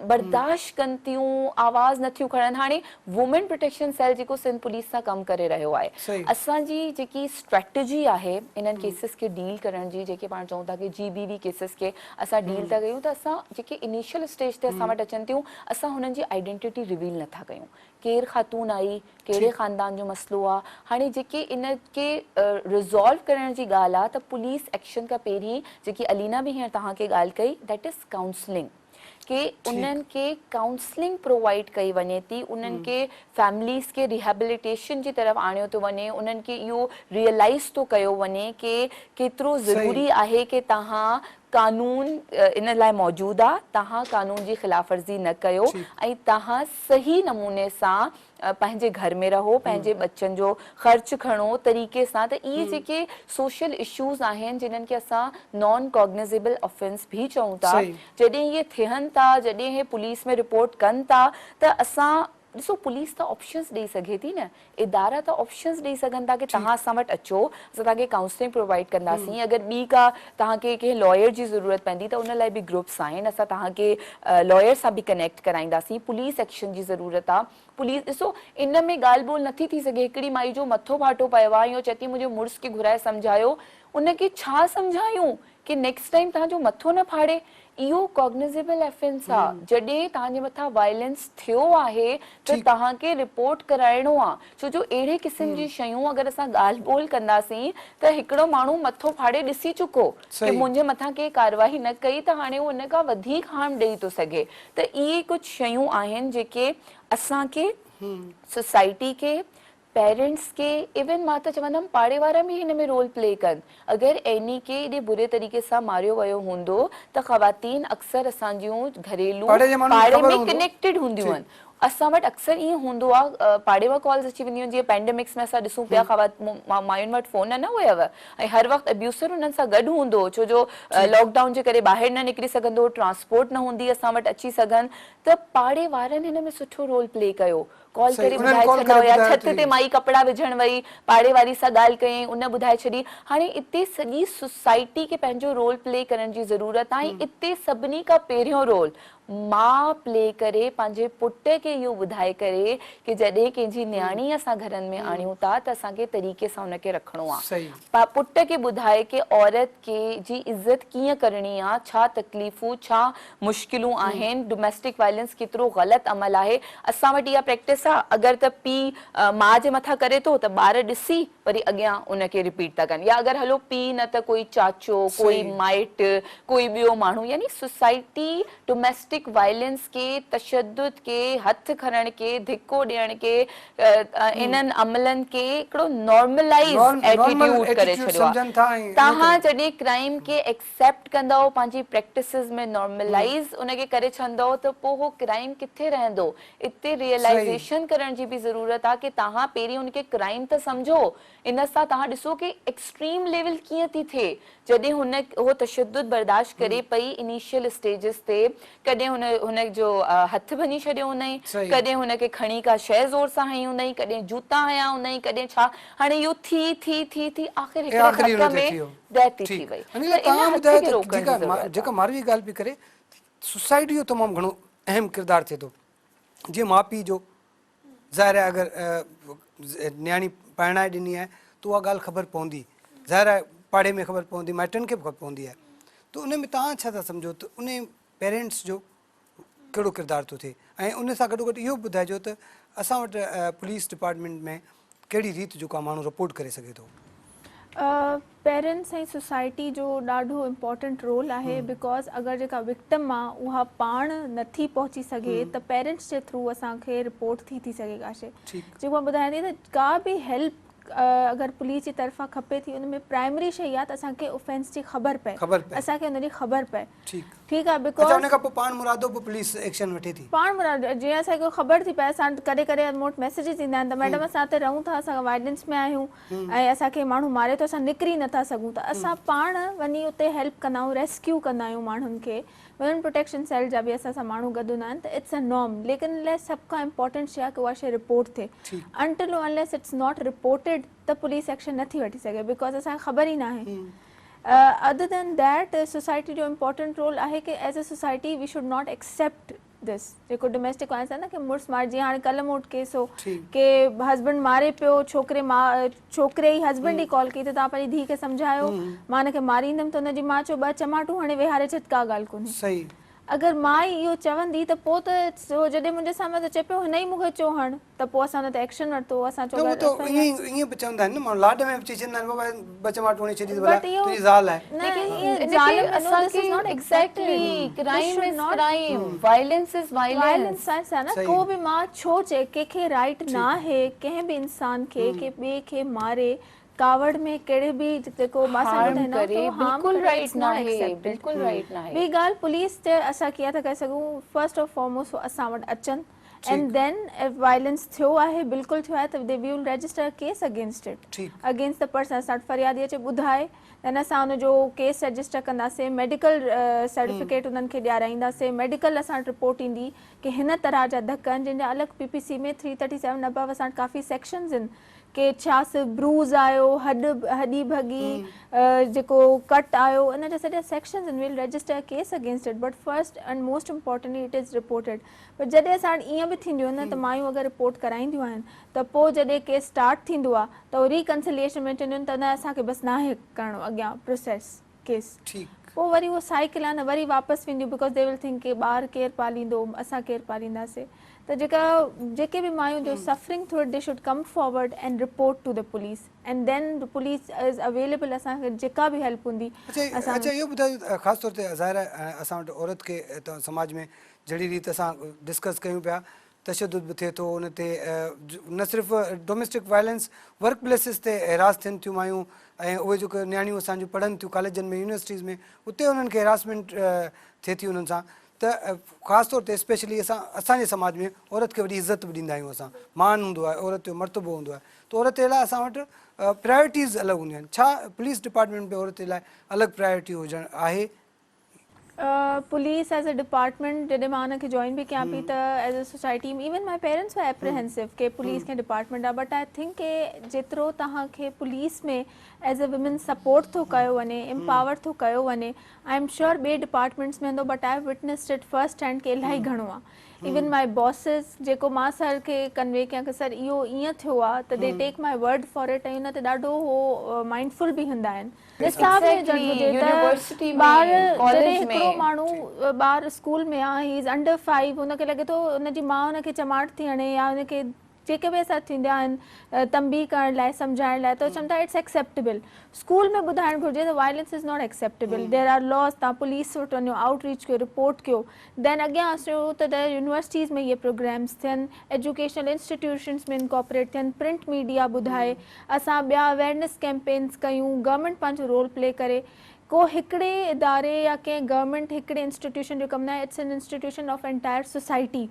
बर्दाश्त कनि थियूं, आवाज़ नथियूं खणनि। हाणे वुमेन प्रोटेक्शन सेल जेको सिंध पुलिस सां कमु करे रहियो आहे, असांजी जेकी स्ट्रेटजी आहे इन्हनि केसिस खे डील करण जी, जेके पाण चऊं था कि GBV केसिस खे असां डील था कयूं, त असां जेके इनिशियल स्टेज ते असां वटि अचनि थियूं, असां हुननि जी आइडेंटिटी रिवील नथा कयूं, केरु ख़ातून आई, कहिड़े ख़ानदान जो मसइलो आहे। हाणे जेके इन खे रिज़ॉल्व करण जी ॻाल्हि आहे, त पुलिस एक्शन खां पहिरीं जेकी अलीना बि हींअर तव्हांखे ॻाल्हि कई, दैट इज़ काउंसलिंग, कि उन्हनि खे काउंसलिंग प्रोवाइड कई वञे थी, उन्हनि खे फैमिलीज़ खे रिहेबिलिटेशन जी तरफ़ आणियो थो वञे, उन्हनि खे इहो रियलाइज़ थो कयो वञे कि केतिरो ज़रूरी आहे कि तव्हां कानून इन लाइ मौजूदु आहे, तव्हां कानून जी ख़िलाफ़ वर्ज़ी न कयो ऐं तव्हां सही नमूने सां पंहिंजे घर में रहो, पंहिंजे बच्चनि जो ख़र्च खणो तरीक़े सां। त इहे जेके सोशल इश्यूज़ आहिनि जिन्हनि खे असां नॉन कॉग्निजेबल ऑफेंस भी चऊं था, जॾहिं इहे थियनि था, जॾहिं इहे पुलिस में रिपोर्ट कनि था, त असां ॾिसो पुलिस त ऑप्शंस ॾेई सघे थी न, इदारा त ऑप्शंस ॾेई सघनि था कि तव्हां असां वटि अचो, असां तव्हांखे काउंसलिंग प्रोवाइड कंदासीं, अगरि ॿी का तव्हांखे कंहिं लॉयर जी ज़रूरत पवंदी त उन लाइ बि ग्रुप्स आहिनि, असां तव्हांखे लॉयर सां बि कनेक्ट कराईंदासीं, पुलिस एक्शन जी ज़रूरत आहे। पुलिस ॾिसो इन में ॻाल्हि ॿोल नथी थी सघे, हिकिड़ी माई जो मथो फाटो पियो आहे, इहो चए थी मुंहिंजे मुड़ुस खे घुराए सम्झायो, उनखे छा सम्झायूं कि नेक्स्ट टाइम तव्हांजो मथो न फाड़े। इहो कॉग्निजेबल ऑफेंस आहे, जॾहिं तव्हांजे मथां वायलेंस थियो आहे त तव्हांखे रिपोर्ट कराइणो आहे, छो जो अहिड़े क़िस्म जी शयूं अगरि असां ॻाल्हि ॿोल कंदासीं त हिकिड़ो माण्हू मथो फाड़े ॾिसी चुको कि मुंहिंजे मथां कंहिं कारवाई न कई, त हाणे उहो उन खां वधीक हार्म ॾेई थो सघे। त इहे कुझु शयूं आहिनि जेके असांखे, सोसाइटी खे, पेरेंट्स के, इवन मां त चवंदमि पाड़े वारा बि हिन में रोल प्ले कनि। अगरि एनी खे एॾे बुरे तरीक़े सां मारियो वियो हूंदो त ख़वातीन अक्सर असांजूं घरेलू पाड़े में कनेक्टेड हूंदियूं आहिनि। असां वटि अक्सर ईअं हूंदो आहे, पाड़े मां कॉल्स अची वेंदियूं आहिनि, जीअं पेंडेमिक्स में असां ॾिसूं पिया मायुनि वटि फ़ोन न हुयव ऐं हर वक़्तु अब्यूसर हुननि सां गॾु हूंदो हो, छो जो लॉकडाउन जे करे ॿाहिरि न निकिरी सघंदो, ट्रांसपोर्ट न हूंदी असां वटि अची सघनि, त पाड़े वारनि हिन में सुठो रोल प्ले कयो, कॉल करे ॿुधाए छॾियो, या छत ते माई कपिड़ा विझण वई, पाड़े वारी सां ॻाल्हि कयईं, उन ॿुधाए छॾी। हाणे इते सॼी सोसाइटी खे पंहिंजो रोल प्ले करण जी ज़रूरत आहे, ऐं इते सभिनी खां पहिरियों रोल माउ प्ले करे पंहिंजे पुट खे इहो ॿुधाए करे कि जॾहिं कंहिंजी न्याणी असां घरनि में आणियूं था त असांखे तरीक़े सां हुनखे रखिणो आहे, पुट खे ॿुधाए कि औरत खे जी इज़त कीअं करणी आहे, छा तकलीफ़ूं, छा मुश्किलूं आहिनि, डोमेस्टिक वायलेंस केतिरो ग़लति अमल आहे। असां वटि इहा प्रैक्टिस आहे, अगरि त पीउ माउ जे मथां करे थो त ॿार ॾिसी वरी अॻियां उनखे रिपीट था कनि, या अगरि हलो पीउ न त कोई चाचो, कोई माइट, कोई ॿियो माण्हू, यानी सोसाइटी डोमेस्टिक वायलेंस के, तशद्दुद के, हथ खणण के, धिको ॾियण के, इन्हनि अमलनि के हिकिड़ो नॉर्मलाइज़ एटीट्यूड करे छॾियो आहे। तव्हां जॾहिं क्राइम खे एक्सेप्ट कंदव, पंहिंजी प्रैक्टिसिस में नॉर्मलाइज़ उनखे करे छॾंदव, त पोइ उहो क्राइम किथे रहंदो। इते रियलाइज़ेशन करण जी बि ज़रूरत आहे कि तव्हां पहिरीं उनखे क्राइम त सम्झो, इन सां तव्हां ॾिसो कि एक्सट्रीम लेवल कीअं थी थिए, जॾहिं उहो तशद्दुद बर्दाश्त करे पई इनिशियल स्टेजिस ते, कॾहिं हुन जो हथ भञी छॾियो हुनई, कॾहिं हुनखे खणी का शइ ज़ोर सां हई हुनई, कॾहिं जूता हया हुनई, कॾहिं छा, हाणे इहो थी थी थी थी आख़िर हिकिड़े धक में डेथ थी वई। जेका मारवी ॻाल्हि पई करे, सोसाइटी जो तमामु घणो अहम किरदारु थिए थो, जीअं माउ पीउ जो ज़ाहिर आहे, अगरि न्याणी पाइणाए ॾिनी आहे त उहा ॻाल्हि ख़बर पवंदी, ज़ाहिर आहे पाड़े में ख़बर पवंदी, माइटनि खे बि ख़बर पवंदी आहे, त उन में तव्हां छा था सम्झो त उन पेरेंट्स जो कहिड़ो किरदारु थो थिए, ऐं उन सां गॾोगॾु इहो ॿुधाइजो त असां वटि पुलिस डिपार्टमेंट में कहिड़ी रीति जो का माण्हू रिपोर्ट करे सघे थो। पेरेंट्स ऐं सोसाइटी जो ॾाढो इम्पोर्टेंट रोल आहे बिकॉज़ अगरि जेका विक्टिम आहे उहा पाण नथी पहुची सघे त पेरेंट्स जे थ्रू असांखे रिपोर्ट थी सघे का शइ जेको मां ॿुधायां थी त का बि हेल्प अगरि पुलिस जी तरफ़ां खपे थी उन में प्राइमरी शइ आहे त असांखे ऑफेंस जी ख़बर पए असांखे उनजी ख़बर पए ठीकु आहे बिकॉज़ उन खां पोइ पाण मुरादो पोइ पुलिस एक्शन वठे थी पाण मुरादो जीअं असांखे ख़बर थी पए असां कॾहिं कॾहिं मोट मैसेजिस ईंदा आहिनि त मैडम असां हिते रहूं था असां वाइलेंस में आहियूं ऐं असांखे माण्हू मारे थो असां निकिरी नथा सघूं त असां पाण वञी उते हेल्प कंदा आहियूं रेस्क्यू कंदा आहियूं माण्हुनि खे वुमेन प्रोटेक्शन सेल जा बि असां सां माण्हू गॾु हूंदा आहिनि त इट्स अ नॉर्म लेकिन लाइ सभ खां इम्पोर्टेंट शइ आहे की उहा शइ रिपोर्ट थिए until unless it's not reported त पुलिस एक्शन नथी वठी सघे बिकॉज़ असांखे ख़बर ई न आहे अदर देन दैट सोसाइटी जो इम्पोर्टेंट रोल आहे कि as a society we should not accept this जेको डोमेस्टिक वायलेंस आहे न कि मुड़ुस मार जीअं हाणे कल्ह मूं वटि केस हो कि हस्बैंड मारे पियो छोकिरे ई हस्बैंड ई कॉल कई त तव्हां पंहिंजी धीउ खे सम्झायो मां हुनखे मारींदमि त हुनजी माउ चयो 2 चमाटूं हणे वेहारे छॾ का ॻाल्हि कोन्हे अगरि मां ई इहो चवंदी त पोइ त जॾहिं मुंहिंजे साम्हूं त चए पियो हिन ई मूंखे चयो हण त पोइ असां हुन ते एक्शन वरितो असां चयो ईअं बि चवंदा आहिनि न माण्हू लाड में बि चई छॾींदा आहिनि बाबा 2 चमाटूं हणी छॾी तुंहिंजी ज़ाल आहे को बि मां छो चए कंहिंखे राइट न आहे कंहिं बि इंसान खे के ॿिए खे मारे कावड़ में कहिड़े बि जेको ॿी ॻाल्हि पुलिस ते असां कीअं था करे सघूं फर्स्ट ऑफ फॉरमोस्ट असां वटि अचनि एंड देन इफ वायलेंस थियो आहे बिल्कुलु थियो आहे त दे we will register case against it against the person असां वटि फरियादी अचे ॿुधाए देन असां हुनजो केस रजिस्टर कंदासीं मेडिकल सर्टिफिकेट उन्हनि खे ॾियाराईंदासीं मेडिकल असां वटि रिपोर्ट ईंदी कि हिन तरह जा धक आहिनि जंहिंजा अलॻि PPC में 337 अबव असां वटि काफ़ी सेक्शन्स आहिनि कि छा ब्रूज़ आयो हॾी भॻी जेको कट आयो इन जा सॼा सेक्शन्स आहिनि will register case against it but first and most importantly it is reported but जॾहिं असां वटि ईअं बि थींदियूं आहिनि न त मायूं अगरि रिपोर्ट कराईंदियूं आहिनि त पोइ जॾहिं केस स्टार्ट थींदो आहे त उहो रिकंसिलिएशन में चवंदियूं आहिनि त न असांखे बसि नाहे करिणो अॻियां प्रोसेस केस पोइ वरी उहो साइकिल आहे न वरी वापसि वेंदियूं बिकॉज़ दे विल थिंक कि ॿार केरु पालींदो असां केरु पालींदासीं त जेके बि मायूं जो suffering through they should come forward and report to the police and then the police is available असांखे जेका बि हेल्प हूंदी अच्छा इहो ॿुधायो ख़ासि तौर ते ज़ाहिर आहे असां वटि औरत खे समाज में जहिड़ी रीति असां डिस्कस कयूं पिया तशदुद बि थिए थो उन ते न सिर्फ़ु डोमेस्टिक वायलेंस वर्क प्लेसिस ते हैरास थियनि थियूं मायूं ऐं उहे जेके नियाणियूं असांजूं पढ़नि थियूं कॉलेजनि में यूनिवर्सिटीज़ में उते उन्हनि खे हैरासमेंट थिए थी उन्हनि सां त ख़ासि तौर ते स्पेशली असांजे समाज में औरत खे वॾी इज़त बि ॾींदा आहियूं असां मान हूंदो आहे औरत जो मर्तबो हूंदो आहे त औरत जे लाइ असां वटि प्रायोरिटीज़ अलॻि हूंदियूं आहिनि छा पुलिस डिपार्टमेंट में औरत जे लाइ अलॻि प्रायोरिटी हुजणु आहे पुलिस एज अ डिपार्टमेंट जॾहिं मां हुनखे जॉइन बि कयां पई त age a society even my parents were apprehensive के पुलिस खे डिपार्टमेंट आहे बट आई थिंक के जेतिरो तव्हांखे पुलिस में एज अ वुमेन सपोर्ट थो कयो वञे एम्पावर थो कयो वञे आई एम श्योर ॿिए डिपार्टमेंट्स में हूंदो but I have witnessed it first hand के इलाही घणो आहे इवन माई बॉसिस जेको मां सर खे कन्वे कयां की सर इहो ईअं थियो आहे त they take my word for it ऐं हुन ते ॾाढो हो माइंडफुल बि हूंदा आहिनि ॿार स्कूल में आहे ही इज़ अंडर 5 हुनखे लॻे थो हुनजी माउ हुनखे चमाट थी हणे या हुनखे जेके बि असां थींदा आहिनि तंबी करण लाइ सम्झाइण लाइ त चवंदा इट्स एक्सेप्टेबल स्कूल में ॿुधाइणु घुरिजे त violence is not acceptable there are laws तव्हां पुलिस वटि वञो आउटरीच कयो रिपोर्ट कयो देन अॻियां अचो त यूनिवर्सिटीज़ में इहे प्रोग्राम्स थियनि एजुकेशनल इंस्टीट्यूशन्स में इनकॉपरेट थियनि प्रिंट मीडिया ॿुधाए असां ॿिया अवेयरनेस कैंपेन्स कयूं गवर्नमेंट पंहिंजो रोल प्ले करे को हिकिड़े इदारे या कंहिं गवर्नमेंट हिकिड़े इंस्टीट्यूशन जो कमु न आहे it's an institution of entire society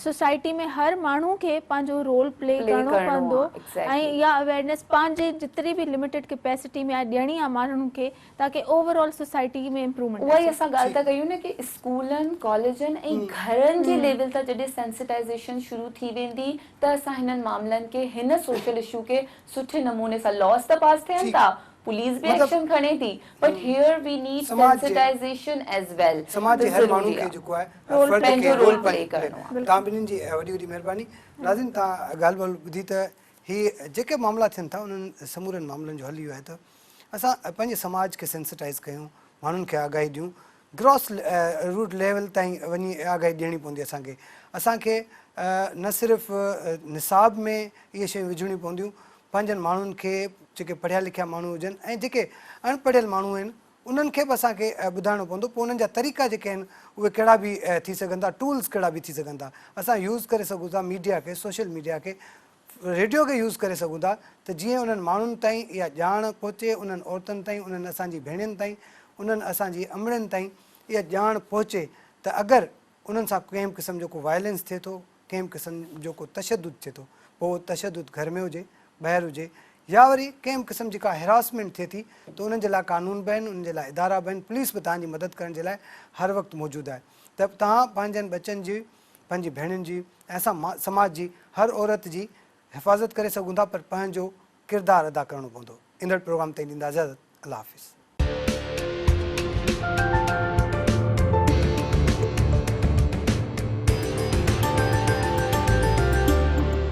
society में हर माण्हू खे पंहिंजो रोल प्ले करिणो पवंदो ऐं इहा अवेयरनेस पंहिंजे जेतिरी बि लिमिटेड कैपेसिटी में आहे ॾियणी आहे माण्हुनि खे ताकी ओवरऑल सोसाइटी में इम्प्रूवमेंट उहा ई असां ॻाल्हि था कयूं न कि स्कूलनि कॉलेजनि ऐं घरनि जे लेवल तां जॾहिं सेंसिटाइज़ेशन शुरू थी वेंदी त असां हिननि मामलनि खे हिन सोशल इशू खे सुठे नमूने सां लॉस त पास थियनि था पुलिस भी एक्शन खणे थी but here we need sensitisation as well समाज जे हर माण्हू खे जेको आहे फर्द खे रोल प्ले करणो तव्हां ॿिन्हिनि जी वॾी वॾी महिरबानी नाज़रीन तव्हां ॻाल्हि ॿोल ॿुधी त ही जेके मामला थियनि था उन्हनि समूरनि मामलनि जो हल इहो आहे त असां पंहिंजे समाज खे सेंसिटाइज़ कयूं माण्हुनि खे आगाही ॾियूं ग्रॉस रूट लेवल ताईं वञी आगाही ॾियणी पवंदी असांखे न सिर्फ़ु निसाब में इहे शयूं विझणियूं पवंदियूं पंहिंजनि माण्हुनि खे जेके पढ़िया लिखिया माण्हू हुजनि ऐं जेके अनपढ़ियल माण्हू आहिनि उन्हनि खे बि असांखे ॿुधाइणो पवंदो, पोइ उन्हनि जा तरीक़ा जेके आहिनि उहे कहिड़ा बि थी सघनि था, टूल्स कहिड़ा बि थी सघनि था। असां यूज़ करे सघूं था मीडिया खे, सोशल मीडिया खे, रेडियो खे यूज़ करे सघूं था त जीअं उन्हनि माण्हुनि ताईं इहा ॼाण पहुचे, उन्हनि औरतुनि ताईं, उन्हनि असांजी भेणियुनि ताईं, उन्हनि असांजी अमड़ियुनि ताईं इहा ॼाण पहुचे त अगरि उन्हनि सां कंहिं बि क़िस्म जो को वायलेंस थिए थो, कंहिं बि क़िस्म जो को तशदुद थिए थो, पोइ तशदुद घर में हुजे, ॿाहिरि हुजे, या वरी कंहिं बि क़िस्म जी का हिरासमेंट थिए थी त उन्हनि जे लाइ कानून बि आहिनि, उन्हनि जे लाइ इदारा बि आहिनि, पुलिस बि तव्हांजी मदद करण जे लाइ हर वक़्तु मौजूदु आहे। त तव्हां पंहिंजनि बचनि जी, पंहिंजी भेणुनि जी ऐं असां समाज जी हर औरत जी हिफ़ाज़त करे सघूं था, पर पंहिंजो किरदारु अदा करिणो पवंदो। ईंदड़ प्रोग्राम ताईं ॾींदा इजाज़त। अल्लाह हाफ़िज़।